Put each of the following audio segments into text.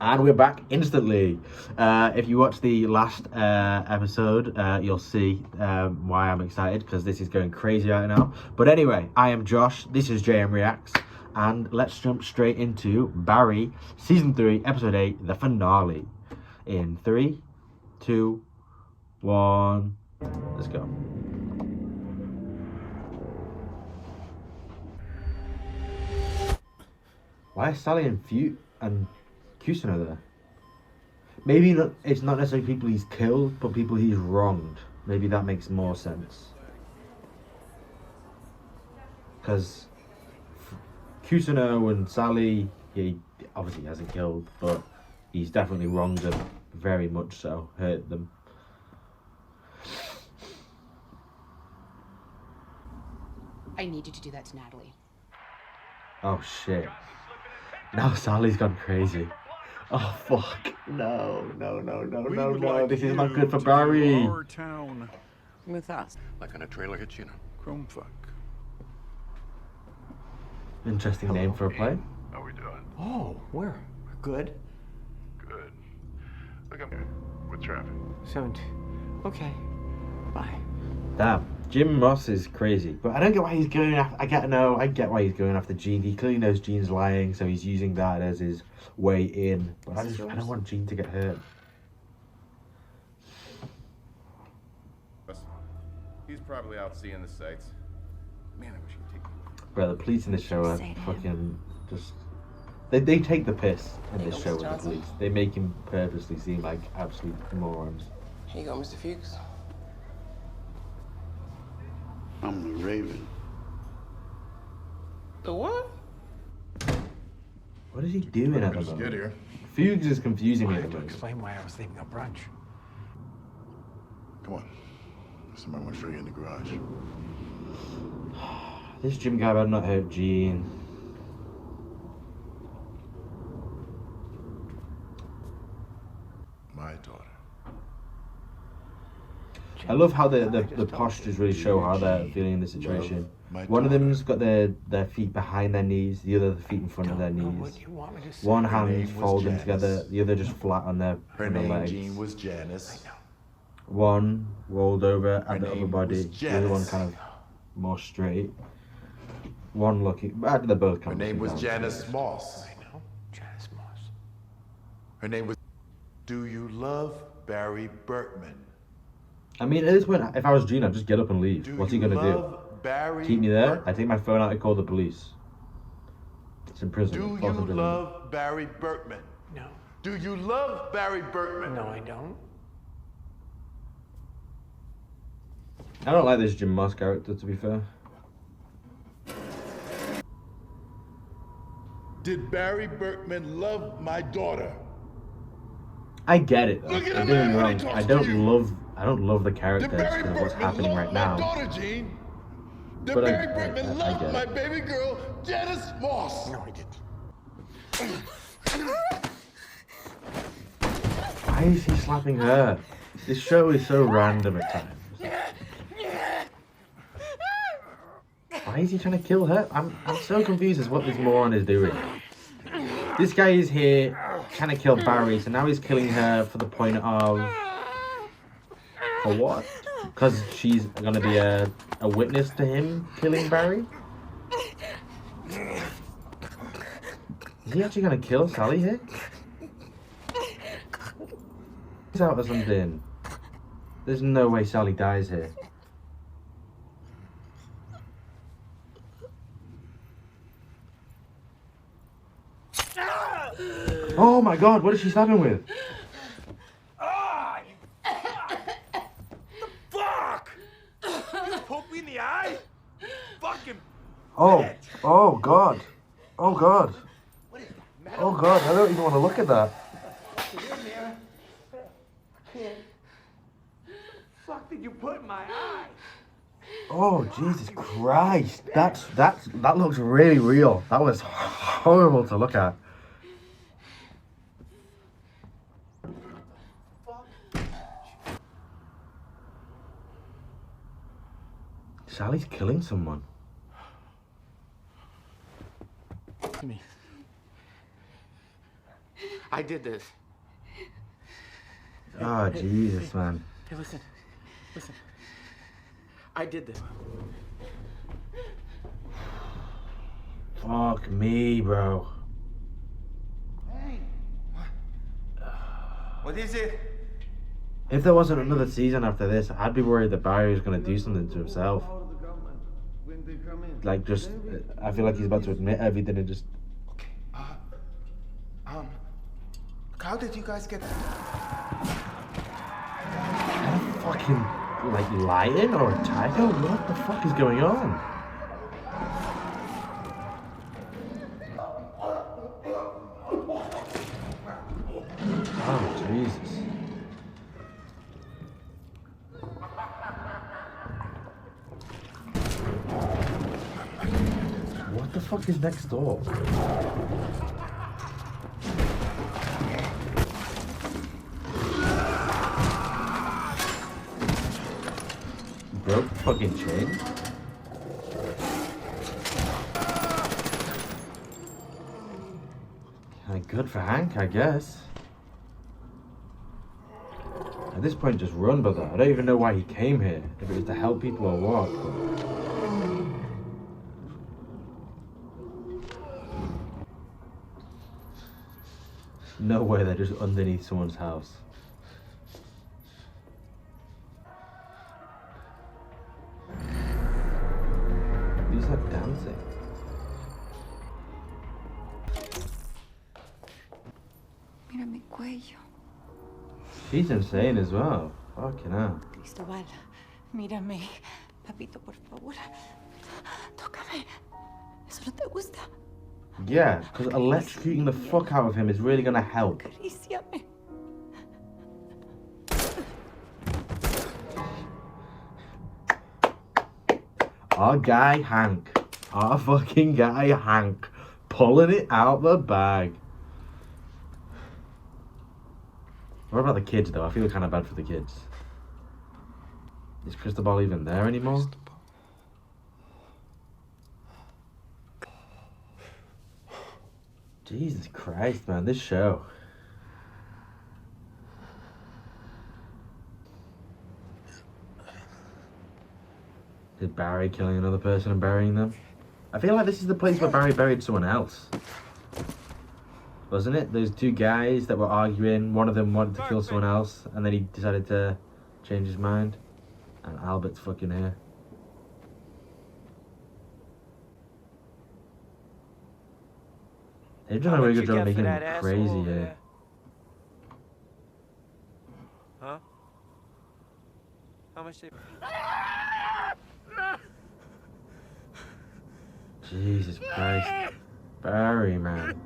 And we're back instantly. If you watch the last episode, you'll see why I'm excited, because this is going crazy right now. But anyway, I am Josh, this is JM Reacts, and let's jump straight into Barry, Season 3, Episode 8, the finale. In 3, 2, 1, let's go. Why is Sally and Kusano there? Maybe not, it's not necessarily people he's killed, but people he's wronged. Maybe that makes more sense. Because Kusano and Sally, he obviously hasn't killed, but he's definitely wronged them, very much so, hurt them. I need you to do that to Natalie. Oh shit. Now Sally's gone crazy. Oh fuck. No. This is not good for Barry. Our town. With us. Like on a trailer hitch, you know. Chrome fuck. Interesting name for a play. How we doing? Oh, we're good. Good. Look, I'm with traffic. 70. Okay. Bye. Damn. Jim Ross is crazy, but I don't get why he's going after. I get why he's going after Jean. He clearly knows Jean's lying, so he's using that as his way in. But I don't want Jean to get hurt. He's probably out seeing the sights. Man, I wish he'd take me. Bro, the police in this show are fucking just. They take the piss in this show with the police. They make him purposely seem like absolute morons. Here you go, Mr. Fuchs. I'm the Raven. The what? What is he doing at the Just get moment? here. Fuchs is confusing me I at have the to moment. explain why I was leaving a brunch. Come on. Somebody want to show you in the garage. This Jim guy better not hurt Jean. My daughter. I love how the postures really show how they're feeling in the situation. One of them's got their feet behind their knees, the other the feet in front of their knees. One hand folding together, the other just flat on their legs. Jean was Janice. One rolled over at the upper name body, was the other one Janice. kind of more straight. One looking, they're both Her kind of name was looking down. Janice Moss. I know. Janice Moss. Her name was. Do you love Barry Bertman? I mean, at this point, if I was Jean, I'd just get up and leave. What's he gonna do? Barry Keep me there? Bertman? I take my phone out and call the police. It's in prison. Do False you imprisonment. love Barry Bertman? No. Do you love Barry Bertman? No, I don't. I don't like this Jim Moss character, to be fair. Did Barry Bertman love my daughter? I get it though. Look at Don't him, get me man, when wrong. he talks I to don't you. love the Did characters Barry because of what's Bertman happening love right my now. daughter, Jean? Did But I Barry Bertman get love it. my baby girl, Janice Moss? No, I didn't. Why is he slapping her? This show is so random at times. Why is he trying to kill her? I'm so confused as what this moron is doing. This guy is here trying to kill Barry, so now he's killing her for the point of... For what? Because she's gonna be a witness to him killing Barry? Is he actually gonna kill Sally here? He's out or something. There's no way Sally dies here. Oh my god, what is she stabbing with? Fuck! You poke me in the eye? Fucking. Oh god. Oh god. Oh god, I don't even want to look at that. Fuck did you put in my eye? Oh Jesus Christ. That looks really real. That was horrible to look at. Sally's killing someone. Me. I did this. Oh, Jesus, man. Hey, listen. I did this. Fuck me, bro. What is it? If there wasn't another season after this, I'd be worried that Barry was going to do something to himself. Like, just, I feel like he's about to admit everything and just... Okay. How did you guys get? Fucking, like, lying or a typo? What the fuck is going on? Oh, Jesus. What the fuck is next door? Broke the fucking chain? Good for Hank, I guess. At this point, just run, brother. I don't even know why he came here. If it was to help people or what. No way they're just underneath someone's house. Who's that dancing? Mira mi cuello. She's insane as well. Fucking hell. Cristóbal, mírame. Papito, por favor. Tócame. ¿Eso no te gusta? Yeah, because electrocuting the fuck out of him is really gonna help. Acaríciame. Our guy Hank. Our fucking guy Hank. Pulling it out the bag. What about the kids though? I feel kind of bad for the kids. Is Cristobal even there anymore? Jesus Christ, man, this show. Is Barry killing another person and burying them? I feel like this is the place where Barry buried someone else. Wasn't it? Those two guys that were arguing, one of them wanted to kill someone else, and then he decided to change his mind. And Albert's fucking here. They've done a really good job of making him crazy here. Huh? How much did? Jesus Christ. Barry, man.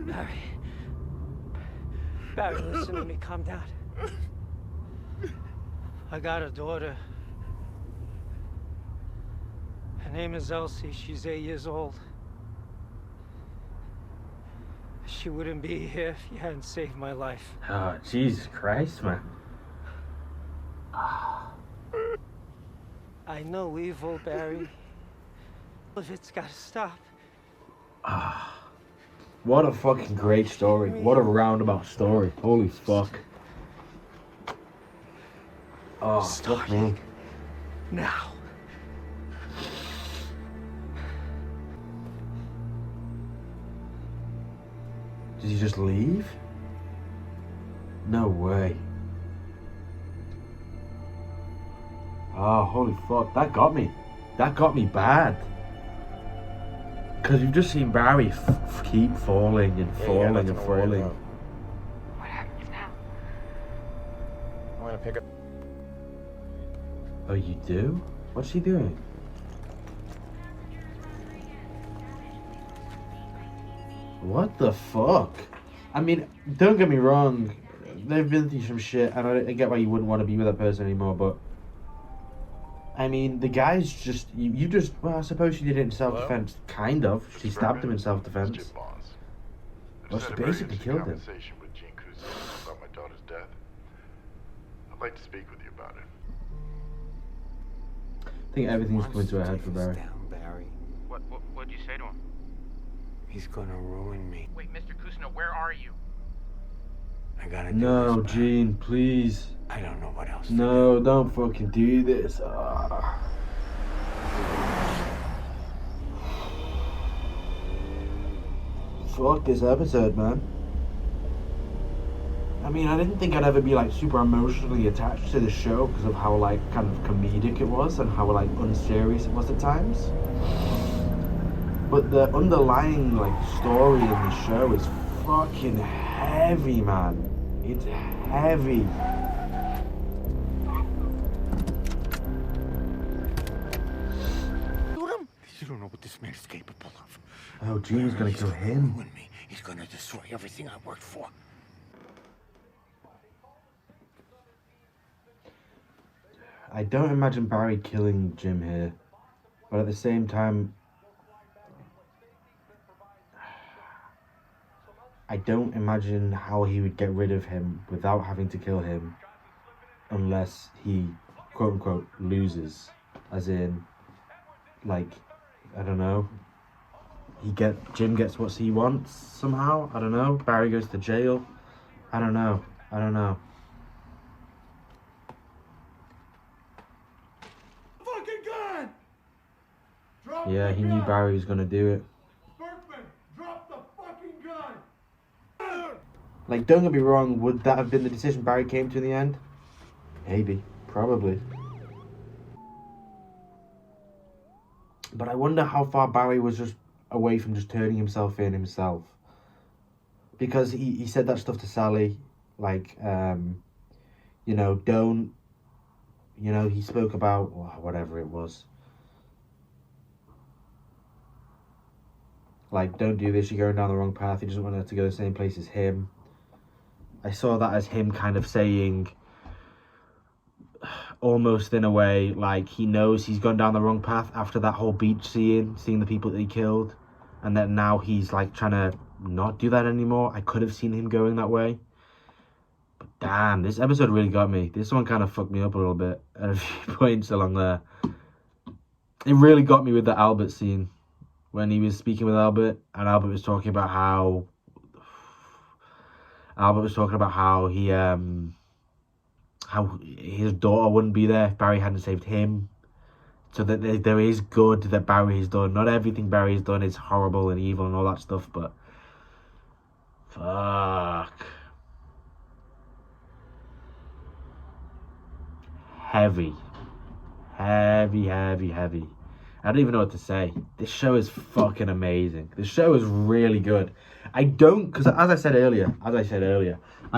Barry. Barry, listen to me. Calm down. I got a daughter. Her name is Elsie. She's 8 years old. She wouldn't be here if you hadn't saved my life. Oh, Jesus Christ, man. I know evil, Barry. But it's gotta stop. What a fucking great story. What a roundabout story. Holy fuck. Oh, fuck me. Now. Did he just leave? No way. Oh, holy fuck. That got me. That got me bad. Because you've just seen Barry keep falling and falling and falling. What happens now? I'm gonna pick up. Oh, you do? What's he doing? What the fuck? I mean, don't get me wrong. They've been through some shit, and I get why you wouldn't want to be with that person anymore, but... I mean, the guy's just... You just... Well, I suppose she did it in self-defense. Kind of. She stabbed him in self-defense. Well, she basically killed him. like to speak with you about it. I think everything's coming to a head for Barry. Down, Barry. What'd you say to him? He's gonna ruin me. Wait, Mr. Kusno, where are you? I gotta do No, this, Barry. Gene, please. I don't know what else to No, don't fucking do this. Fuck this episode, man. I mean, I didn't think I'd ever be like super emotionally attached to the show because of how like kind of comedic it was and how like unserious it was at times. But the underlying like story in the show is fucking heavy, man. It's heavy. You don't know what this man's capable of. Oh, Gene's gonna kill him. Ruin me. He's gonna destroy everything I worked for. I don't imagine Barry killing Jim here, but at the same time, I don't imagine how he would get rid of him without having to kill him, unless he, quote unquote, loses, as in, like, I don't know, Jim gets what he wants somehow. I don't know. Barry goes to jail. I don't know. Fucking gun! Drop Yeah, the he knew gun! Barry was gonna do it. Berkman, drop the fucking gun! Like, don't get me wrong, would that have been the decision Barry came to in the end? Maybe. Probably. But I wonder how far Barry was just away from just turning himself in himself. Because he said that stuff to Sally, like, you know, don't, you know, he spoke about, whatever it was. Like, don't do this, you're going down the wrong path, he doesn't want her to go the same place as him. I saw that as him kind of saying, almost in a way, like he knows he's gone down the wrong path after that whole beach scene, seeing the people that he killed, and that now he's like trying to not do that anymore. I could have seen him going that way. But damn, this episode really got me. This one kind of fucked me up a little bit at a few points along there. It really got me with the Albert scene. When he was speaking with Albert, and Albert was talking about how he how his daughter wouldn't be there if Barry hadn't saved him. So that there is good that Barry has done. Not everything Barry has done is horrible and evil and all that stuff, but fuck. Heavy. I don't even know what to say. This show is fucking amazing. This show is really good. Because as I said earlier, I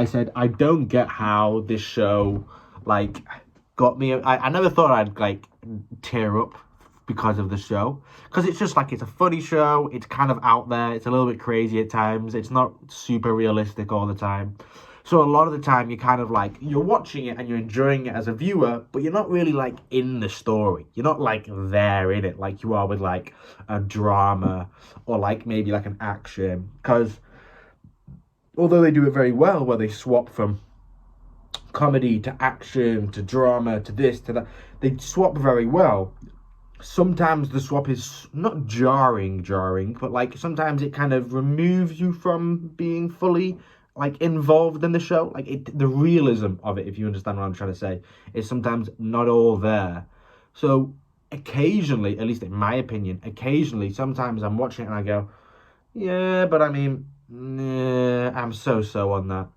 said I don't get how this show, like, got me. I never thought I'd, like, tear up because of the show. Because it's just, like, it's a funny show. It's kind of out there. It's a little bit crazy at times. It's not super realistic all the time. So a lot of the time, you're kind of like, you're watching it and you're enjoying it as a viewer, but you're not really, like, in the story. You're not, like, there in it like you are with, like, a drama or, like, maybe, like, an action. Because although they do it very well, where they swap from comedy to action to drama to this to that, they swap very well. Sometimes the swap is not jarring, but, like, sometimes it kind of removes you from being fully, like, involved in the show. Like, the realism of it, if you understand what I'm trying to say, is sometimes not all there. So occasionally, at least in my opinion, sometimes I'm watching it and I go, yeah, but I mean, nah, I'm so on that.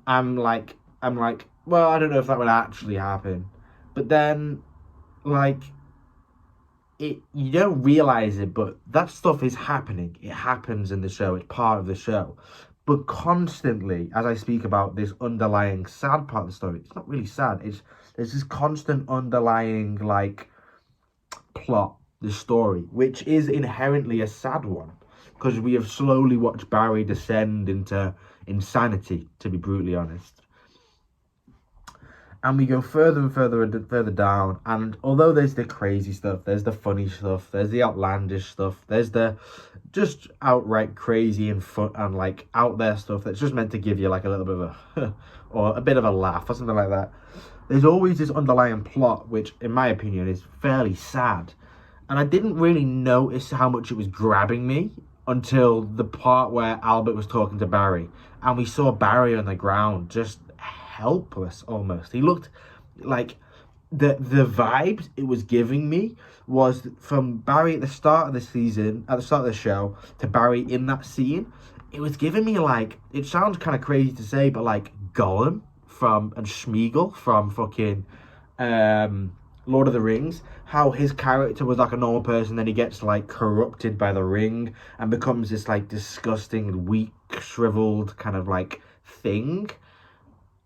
I'm like, well, I don't know if that would actually happen. But then, like, you don't realize it, but that stuff is happening. It happens in the show. It's part of the show. But constantly, as I speak about this underlying sad part of the story, it's not really sad. There's this constant underlying, like, plot, the story, which is inherently a sad one. Because we have slowly watched Barry descend into insanity, to be brutally honest. And we go further and further down. And although there's the crazy stuff, there's the funny stuff, there's the outlandish stuff, there's the just outright crazy and fun and, like, out there stuff that's just meant to give you, like, a little bit of a or a bit of a laugh or something like that. There's always this underlying plot, which in my opinion is fairly sad. And I didn't really notice how much it was grabbing me until the part where Albert was talking to Barry. And we saw Barry on the ground, just helpless almost. He looked like the vibes it was giving me was from Barry at the start of the season, at the start of the show, to Barry in that scene. It was giving me like, it sounds kind of crazy to say, but like Gollum and Smeagol from fucking Lord of the Rings, how his character was like a normal person, then he gets like corrupted by the ring and becomes this like disgusting, weak, shriveled kind of like thing.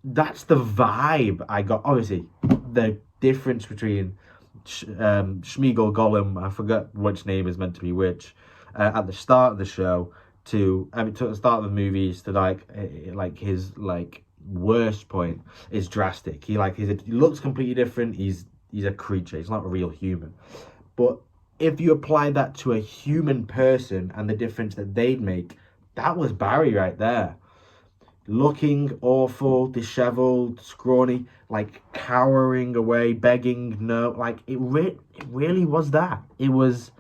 That's the vibe I got. Obviously, the difference between Smeagol, Gollum, I forget which name is meant to be which, at the start of the show to the start of the movies to like his like worst point is drastic. He looks completely different. He's a creature. He's not a real human. But if you apply that to a human person and the difference that they'd make, that was Barry right there. Looking awful, disheveled, scrawny, like cowering away, begging no, like it really was that. It was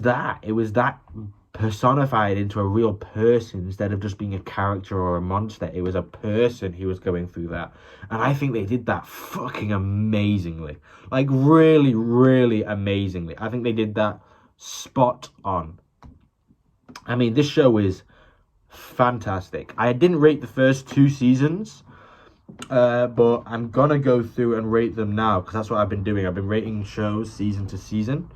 that personified into a real person instead of just being a character or a monster. It was a person who was going through that. And I think they did that fucking amazingly. Like really, really amazingly. I think they did that spot on. I mean, this show is fantastic. I didn't rate the first 2 seasons, but I'm gonna go through and rate them now because that's what I've been doing. I've been rating shows season to season.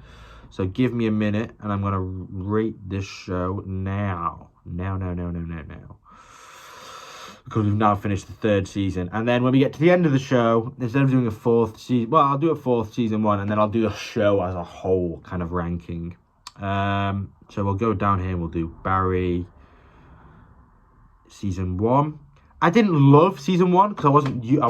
So give me a minute and I'm going to rate this show now. Now. Because we've now finished the 3rd season. And then when we get to the end of the show, instead of doing a 4th season, well, I'll do a 4th season 1 and then I'll do a show as a whole kind of ranking. So we'll go down here and we'll do Barry season 1. I didn't love season 1 because I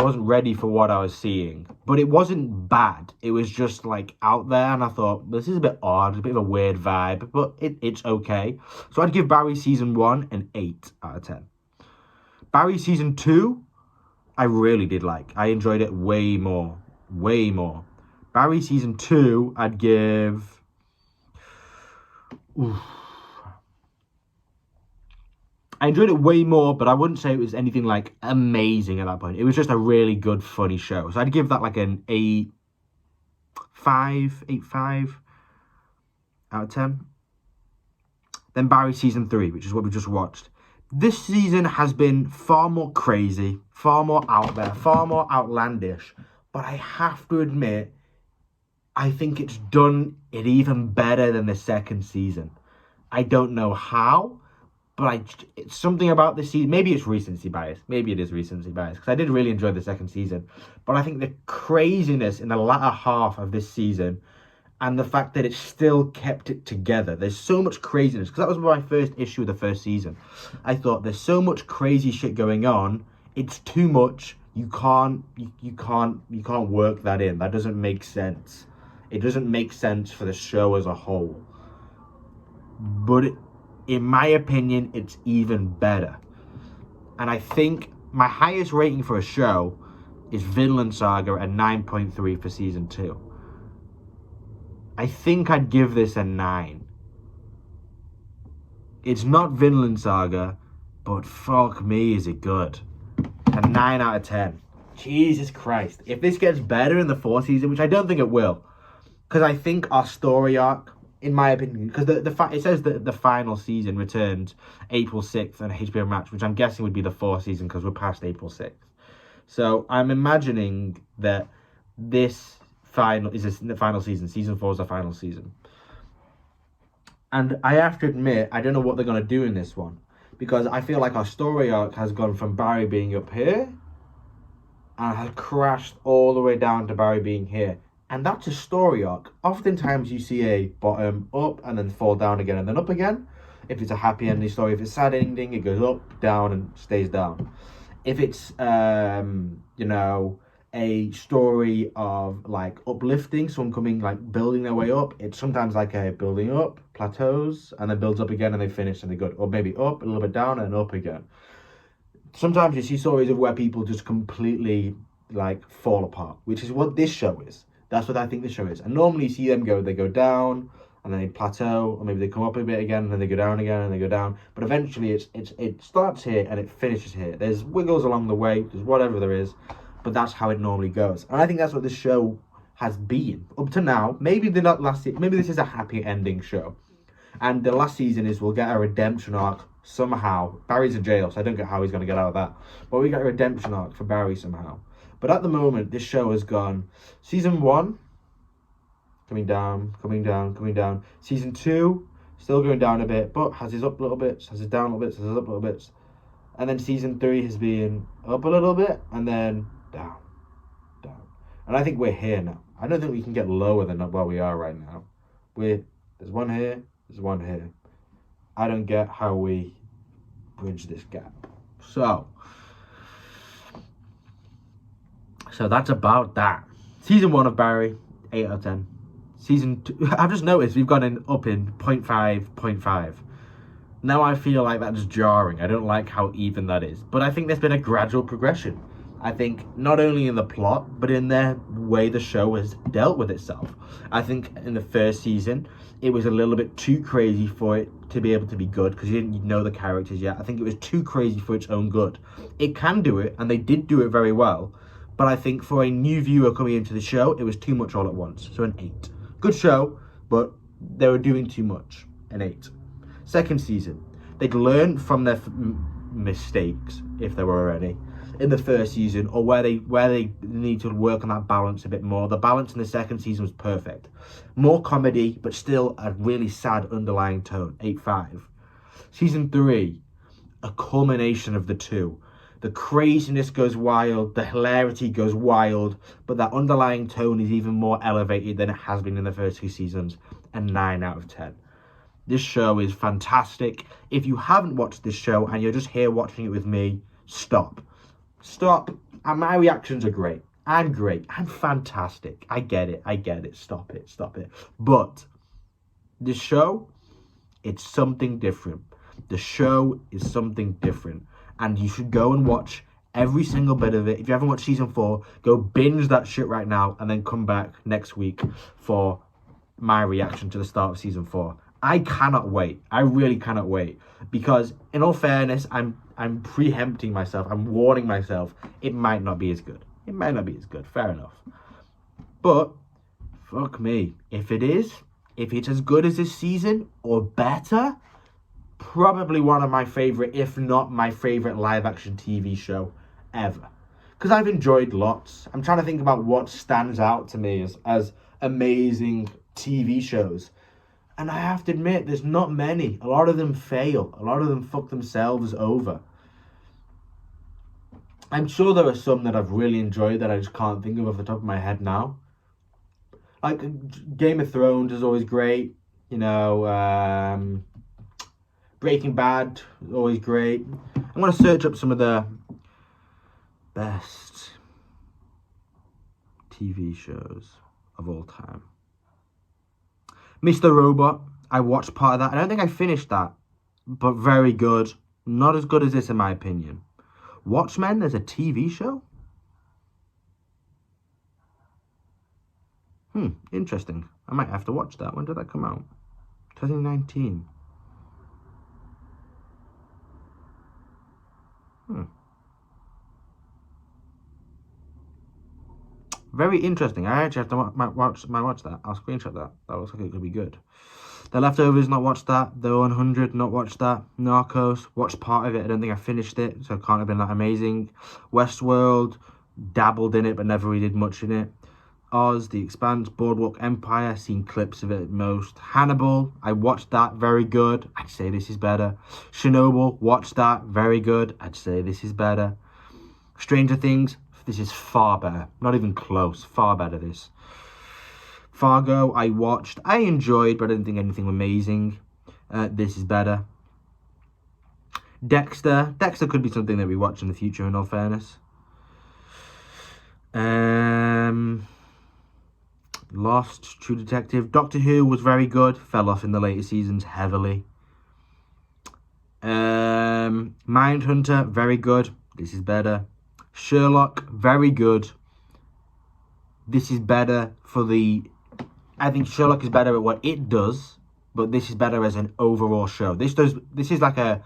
wasn't ready for what I was seeing, but it wasn't bad. It was just like out there, and I thought this is a bit odd, a bit of a weird vibe, but it's okay. So I'd give Barry season 1 an 8 out of 10. Barry season 2, I really did like. I enjoyed it way more. Barry season 2, I'd give. I enjoyed it way more, but I wouldn't say it was anything like amazing at that point. It was just a really good, funny show. So I'd give that like an 8.5 out of 10. Then Barry season 3, which is what we just watched. This season has been far more crazy, far more out there, far more outlandish. But I have to admit, I think it's done it even better than the 2nd season. I don't know how. But it's something about this season. Maybe it's recency bias. Maybe it is recency bias. Because I did really enjoy the 2nd season. But I think the craziness in the latter half of this season and the fact that it still kept it together. There's so much craziness. Because that was my first issue of the 1st season. I thought there's so much crazy shit going on. It's too much. You can't work that in. That doesn't make sense. It doesn't make sense for the show as a whole. But in my opinion, it's even better. And I think my highest rating for a show is Vinland Saga at 9.3 for season 2. I think I'd give this a 9. It's not Vinland Saga, but fuck me, is it good. A 9 out of 10. Jesus Christ. If this gets better in the 4th season, which I don't think it will, because I think our story arc, in my opinion, because it says that the final season returns April 6th on HBO Max, which I'm guessing would be the 4th season because we're past April 6th. So I'm imagining that this is the final season. Season 4 is the final season. And I have to admit, I don't know what they're going to do in this one. Because I feel like our story arc has gone from Barry being up here and has crashed all the way down to Barry being here. And that's a story arc. Oftentimes you see a bottom up and then fall down again and then up again. If it's a happy ending story, if it's a sad ending, it goes up, down, and stays down. If it's, a story of like uplifting, someone coming like building their way up, it's sometimes like a building up, plateaus, and then builds up again and they finish and they go, or maybe up, a little bit down and up again. sometimes you see stories of where people just completely like fall apart, which is what this show is. That's what I think this show is. And normally you see them they go down and then they plateau, or maybe they come up a bit again and then they go down again and they go down. But eventually it starts here and it finishes here. There's wiggles along the way, there's whatever there is, but that's how it normally goes. And I think that's what this show has been up to now. Maybe they're not last. Maybe this is a happy ending show, and the last season is we'll get a redemption arc somehow. Barry's in jail, so I don't get how he's going to get out of that. But we get a redemption arc for Barry somehow. But at the moment, this show has gone season 1 coming down, coming down, coming down. Season 2 still going down a bit, but has his up a little bit, has his down a little bit, has his up a little bit. And then season 3 has been up a little bit and then down, down. And I think we're here now. I don't think we can get lower than where we are right now. There's one here, there's one here. I don't get how we bridge this gap. So that's about that. Season 1 of Barry, 8 out of 10. Season 2, I've just noticed we've gone up in 0.5, 0.5. Now I feel like that's jarring. I don't like how even that is. But I think there's been a gradual progression. I think not only in the plot, but in the way the show has dealt with itself. I think in the first season, it was a little bit too crazy for it to be able to be good because you didn't know the characters yet. I think it was too crazy for its own good. It can do it, and they did do it very well. But I think for a new viewer coming into the show, it was too much all at once. So an 8. Good show, but they were doing too much. An 8. Second season, they'd learned from their mistakes, if there were any, in the first season, or where they need to work on that balance a bit more. The balance in the second season was perfect. More comedy, but still a really sad underlying tone. 8.5. Season 3, a culmination of the two. The craziness goes wild, the hilarity goes wild, but that underlying tone is even more elevated than it has been in the first 2 seasons. And 9 out of 10. This show is fantastic. If you haven't watched this show and you're just here watching it with me, stop. Stop. And my reactions are great. I'm great. I'm fantastic. I get it. Stop it. Stop it. But this show, it's something different. The show is something different. And you should go and watch every single bit of it. If you haven't watched season 4, go binge that shit right now and then come back next week for my reaction to the start of season 4. I cannot wait. I really cannot wait. Because in all fairness, I'm preempting myself. I'm warning myself. It might not be as good. It might not be as good. Fair enough. But fuck me. If it's as good as this season or better, probably one of my favorite, if not my favorite live action TV show ever. Because I've enjoyed lots. I'm trying to think about what stands out to me as amazing TV shows. And I have to admit, there's not many. A lot of them fail. A lot of them fuck themselves over. I'm sure there are some that I've really enjoyed that I just can't think of off the top of my head now. Like Game of Thrones is always great. You know, Breaking Bad is always great. I'm going to search up some of the best TV shows of all time. Mr. Robot, I watched part of that. I don't think I finished that, but very good. Not as good as this in my opinion. Watchmen, there's a TV show? Interesting. I might have to watch that. When did that come out? 2019. Very interesting. I actually have to watch that. I'll screenshot that. That looks like it could be good. The Leftovers, not watched that. The 100, not watched that. Narcos, watched part of it. I don't think I finished it, so it can't have been that amazing. Westworld, dabbled in it, but never really did much in it. Oz, The Expanse, Boardwalk Empire, seen clips of it at most. Hannibal, I watched that, very good. I'd say this is better. Chernobyl, watched that, very good. I'd say this is better. Stranger Things, this is far better. Not even close. Far better, this. Fargo, I watched. I enjoyed, but I didn't think anything amazing. This is better. Dexter. Dexter could be something that we watch in the future, in all fairness. Lost, True Detective. Doctor Who was very good. Fell off in the later seasons heavily. Mindhunter, very good. This is better. Sherlock, very good. This is better for the... I think Sherlock is better at what it does, but this is better as an overall show. This is like a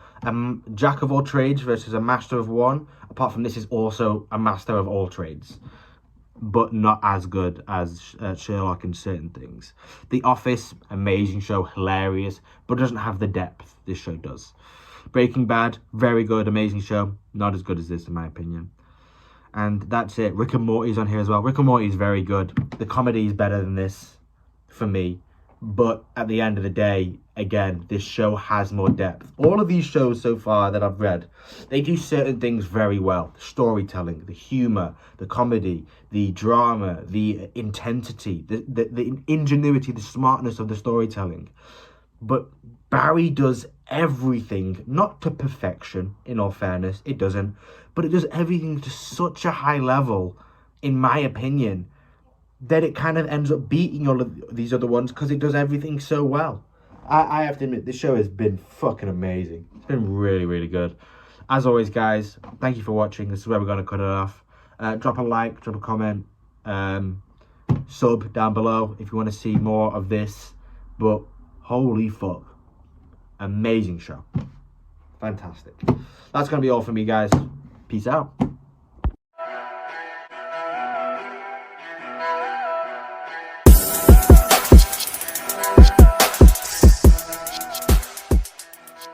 jack of all trades versus a master of one. Apart from this is also a master of all trades, but not as good as Sherlock in certain things. The Office, amazing show, hilarious, but doesn't have the depth this show does. Breaking Bad, very good, amazing show, not as good as this in my opinion. And that's it. Rick and Morty's on here as well. Rick and Morty is very good. The comedy is better than this for me. But at the end of the day, again, this show has more depth. All of these shows so far that I've read, they do certain things very well. The storytelling, the humor, the comedy, the drama, the intensity, the ingenuity, the smartness of the storytelling. But Barry does everything, not to perfection, in all fairness, it doesn't. But it does everything to such a high level, in my opinion, that it kind of ends up beating all of these other ones because it does everything so well. I have to admit, this show has been fucking amazing. It's been really, really good. As always, guys, thank you for watching. This is where we're going to cut it off. Drop a like, drop a comment, sub down below if you want to see more of this. But holy fuck, amazing show. Fantastic. That's going to be all for me, guys. Peace out.